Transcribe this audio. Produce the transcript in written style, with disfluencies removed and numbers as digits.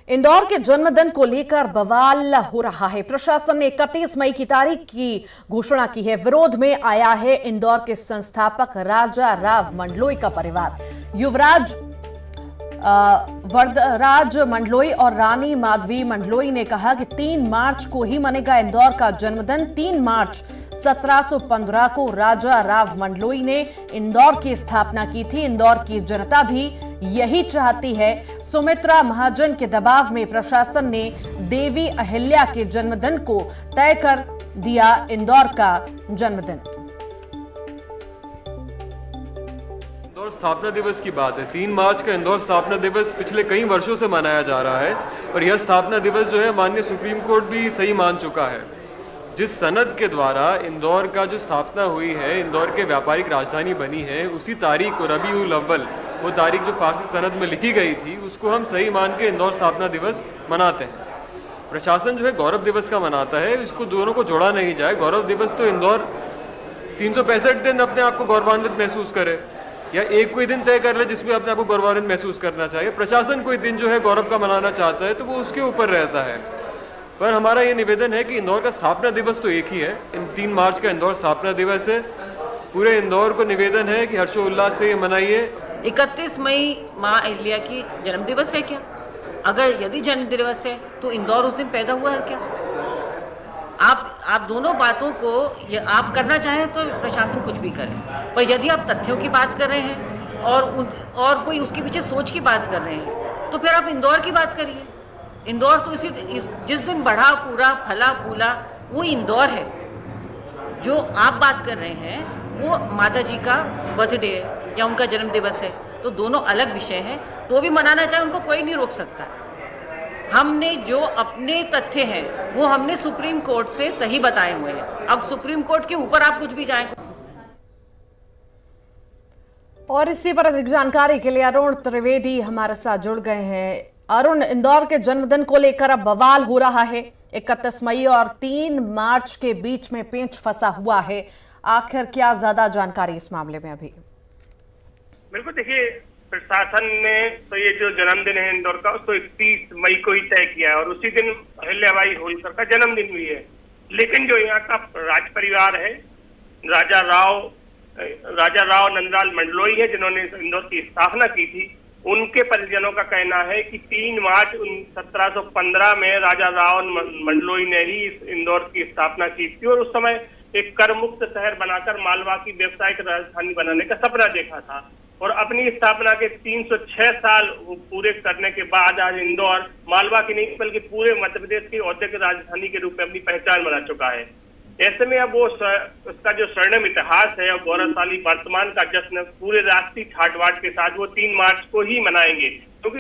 इंदौर के जन्मदिन को लेकर बवाल हो रहा है। प्रशासन ने 31 मई की तारीख की घोषणा की है। विरोध में आया है इंदौर के संस्थापक राजा राव मंडलोई का परिवार। युवराज वरदराज मंडलोई और रानी माधवी मंडलोई ने कहा कि 3 मार्च को ही मनेगा इंदौर का जन्मदिन। 3 मार्च 1715 को राजा राव मंडलोई ने इंदौर की स्थापना की थी। इंदौर की जनता भी यही चाहती है। सुमित्रा महाजन के दबाव में प्रशासन ने देवी अहिल्या के जन्मदिन को तय कर दिया इंदौर का जन्मदिन। इंदौर स्थापना दिवस की बात है। 3 मार्च का इंदौर स्थापना दिवस पिछले कई वर्षों से मनाया जा रहा है और यह स्थापना दिवस जो है माननीय सुप्रीम कोर्ट भी सही मान चुका है। जिस सनद के द्वारा इंदौर का जो स्थापना हुई है, इंदौर के व्यापारिक राजधानी बनी है, उसी तारीख को रबीउल अव्वल, वो तारीख जो फारसी सनद में लिखी गई थी, उसको हम सही मान के इंदौर स्थापना दिवस मनाते हैं। प्रशासन जो है गौरव दिवस का मनाता है, इसको दोनों को जोड़ा नहीं जाए। गौरव दिवस तो इंदौर 365 दिन अपने आप को गौरवान्वित महसूस करे या एक कोई दिन तय कर ले जिसमें अपने आप को गौरवान्वित महसूस करना चाहिए। प्रशासन कोई दिन जो है गौरव का मनाना चाहता है तो वो उसके ऊपर रहता है। पर हमारा ये निवेदन है कि इंदौर का स्थापना दिवस तो एक ही है। 3 मार्च का इंदौर स्थापना दिवस है। पूरे इंदौर को निवेदन है कि हर्षोल्लास से मनाइए। 31 मई माँ अहिल्या की जन्म दिवस है क्या? अगर यदि जन्म दिवस है तो इंदौर उस दिन पैदा हुआ है क्या? आप दोनों बातों को आप करना चाहें तो प्रशासन कुछ भी करे, पर यदि आप तथ्यों की बात कर रहे हैं और कोई उसके पीछे सोच की बात कर रहे हैं तो फिर आप इंदौर की बात करिए। इंदौर तो जिस दिन बढ़ा पूरा फला फूला वो इंदौर है। जो आप बात कर रहे हैं वो माता जी का बर्थडे है या उनका जन्म दिवस है, तो दोनों अलग विषय हैं। तो भी मनाना चाहे उनको कोई नहीं रोक सकता। हमने जो अपने तथ्य हैं वो हमने सुप्रीम कोर्ट से सही बताए हुए हैं। अब सुप्रीम कोर्ट के ऊपर आप कुछ भी जाएं। और इसी पर अधिक जानकारी के लिए अरुण त्रिवेदी हमारे साथ जुड़ गए हैं। अरुण, इंदौर के जन्मदिन को लेकर अब बवाल हो रहा है। 31 मई और 3 मार्च के बीच में पेंच फंसा हुआ है। आखिर क्या ज्यादा जानकारी इस मामले में अभी? बिल्कुल, देखिए, प्रशासन ने तो ये जो जन्मदिन है इंदौर का उसको 31 मई को ही तय किया है और उसी दिन अहिल्याबाई होलकर का जन्मदिन भी है। लेकिन जो यहाँ का राज परिवार है, राजा राव नंदलाल मंडलोई है जिन्होंने इंदौर की स्थापना की थी, उनके परिजनों का कहना है कि 3 मार्च 1715 में राजा राव मंडलोई ने ही इंदौर की स्थापना की थी और उस समय एक कर मुक्त शहर बनाकर मालवा की व्यावसायिक राजधानी बनाने का सपना देखा था। और अपनी स्थापना के 306 साल पूरे करने के बाद आज इंदौर मालवा की नहीं बल्कि पूरे मध्य प्रदेश की औद्योगिक राजधानी के रूप में अपनी पहचान बना चुका है। ऐसे में अब वो उसका जो स्वर्णिम इतिहास है और गौरवशाली वर्तमान का जश्न पूरे राष्ट्रीय ठाट बाट के साथ वो 3 मार्च को ही मनाएंगे, क्योंकि